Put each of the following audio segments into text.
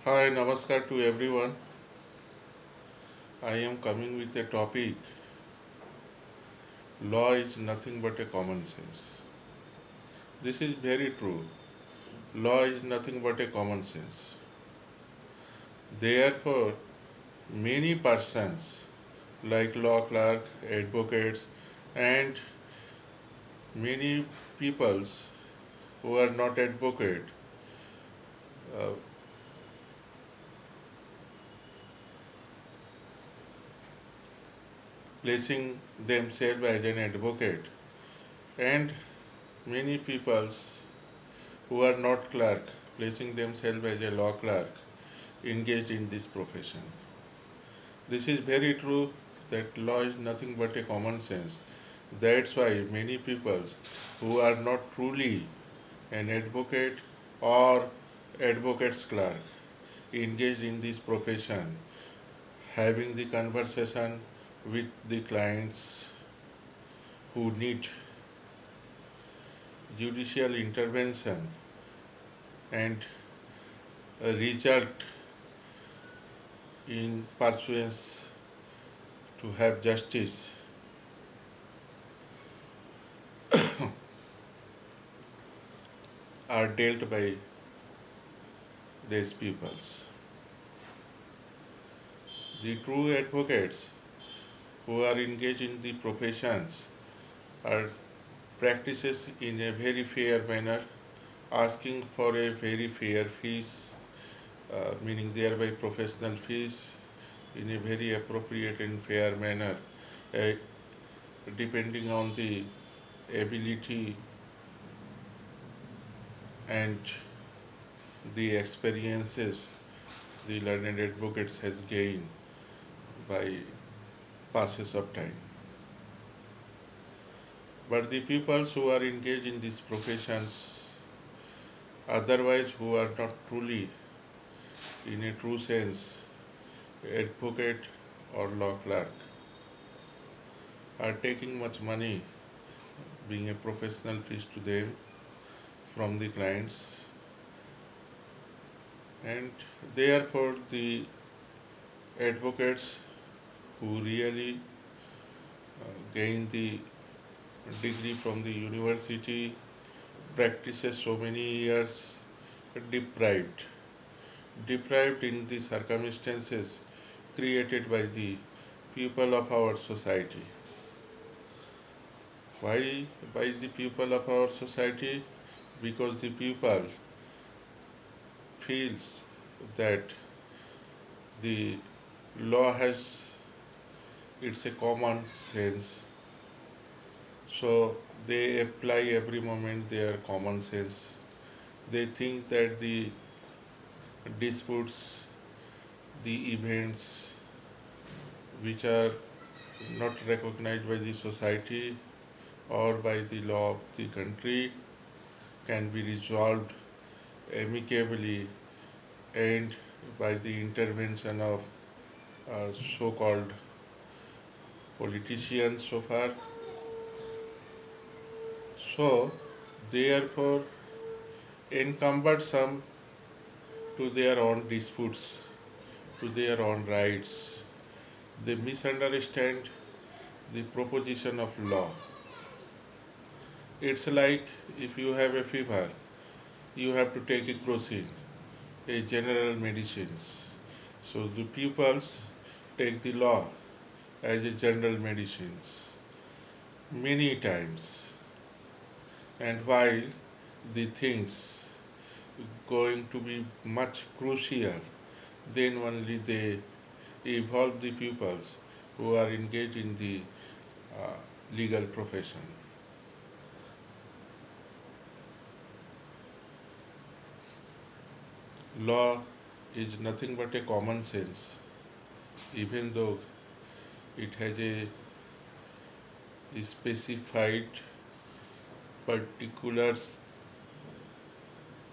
Hi, namaskar to everyone. I am coming with a topic. Law is nothing but a common sense. This is very true. Law is nothing but a common sense. Therefore, many persons like law clerk, advocates, and many peoples who are not advocate uh, placing themselves as an advocate, and many peoples who are not clerk placing themselves as a law clerk engaged in this profession. This is very true that law is nothing but a common sense. That's why many people who are not truly an advocate or advocate's clerk engaged in this profession, having the conversation with the clients who need judicial intervention and a result in pursuance to have justice are dealt by these peoples. The true advocates who are engaged in the professions are practices in a very fair manner, asking for a very fair fees, meaning thereby professional fees in a very appropriate and fair manner, uh, depending on the ability and the experiences the learned advocates has gained by passes of time. But the peoples who are engaged in these professions, otherwise who are not truly, in a true sense, advocate or law clerk, are taking much money, being a professional fees to them from the clients, and therefore the advocates who really gain the degree from the university practices so many years deprived deprived in the circumstances created by the people of our society. Why by the people of our society? Because the people feels that the law has it's a common sense, so they apply every moment their common sense. They think that the disputes, the events which are not recognized by the society or by the law of the country can be resolved amicably and by the intervention of so-called politicians so far. So, therefore, encumbered some to their own disputes, to their own rights. They misunderstand the proposition of law. It's like if you have a fever, you have to take a crocin, a general medicines. So the pupils take the law as a general medicines many times. And while the things going to be much crucial, then only they evolve the pupils who are engaged in the uh, legal profession. Law is nothing but a common sense, even though it has a specified particulars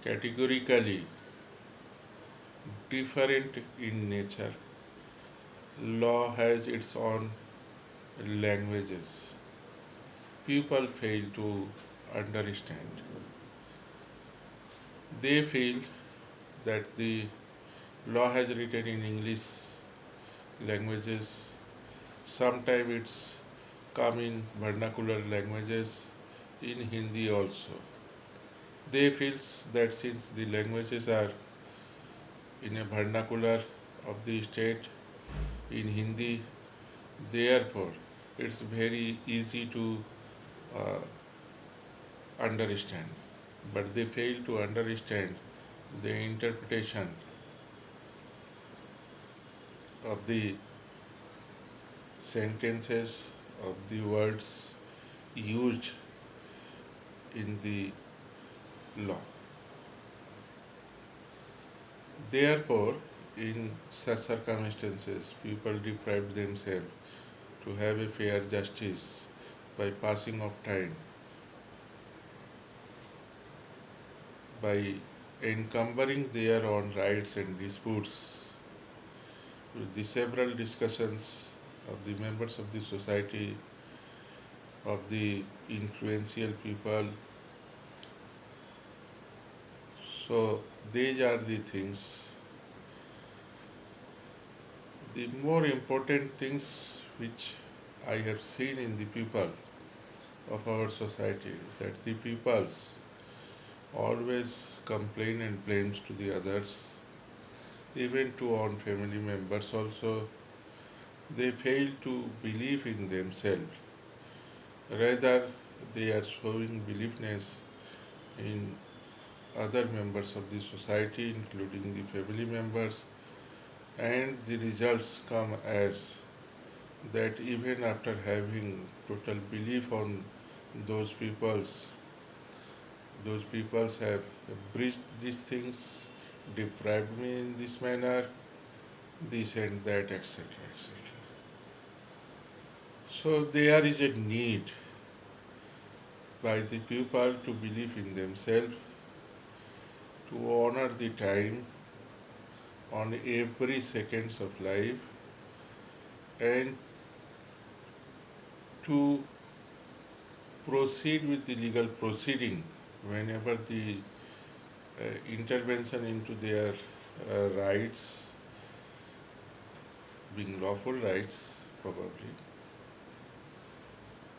categorically different in nature. Law has its own languages. People fail to understand. They feel that the Law has written in English languages. Sometimes it's come in vernacular languages, in Hindi also. They feel that since the languages are in a vernacular of the state in Hindi, therefore it's very easy to uh, understand. But they fail to understand the interpretation of the sentences, of the words used in the law. Therefore, in such circumstances, people deprive themselves to have a fair justice by passing of time, by encumbering their own rights and disputes with the several discussions of the members of the society, of the influential people. So these are the things, the more important things which I have seen in the people of our society, that the peoples always complain and blames to the others, even to own family members also. They fail to believe in themselves. Rather, they are showing beliefness in other members of the society, including the family members, and the results come as that even after having total belief on those peoples, those peoples have breached these things, deprived me in this manner, this and that, etc. etc. So there is a need by the people to believe in themselves, to honor the time on every seconds of life, and to proceed with the legal proceeding whenever the intervention into their rights, being lawful rights probably,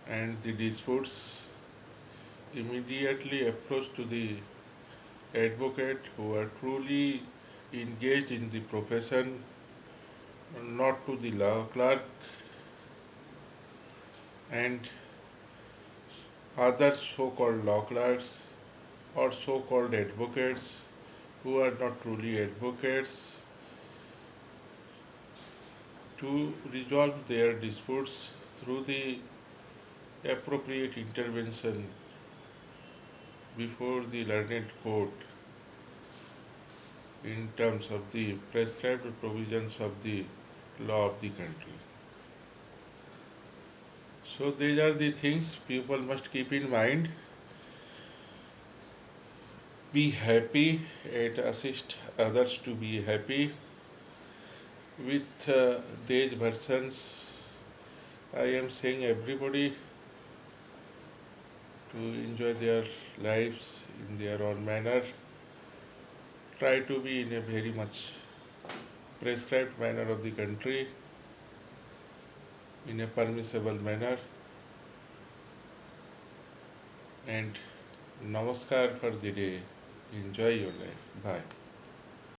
and the disputes, immediately approach to the advocate who are truly engaged in the profession, not to the law clerk and other so-called law clerks or so-called advocates who are not truly advocates, to resolve their disputes through the appropriate intervention before the learned court in terms of the prescribed provisions of the law of the country. So these are the things people must keep in mind. Be happy and assist others to be happy. With these versions, I am saying everybody to enjoy their lives in their own manner. Try to be in a very much prescribed manner of the country, in a permissible manner, and namaskar for the day. Enjoy your life. Bye.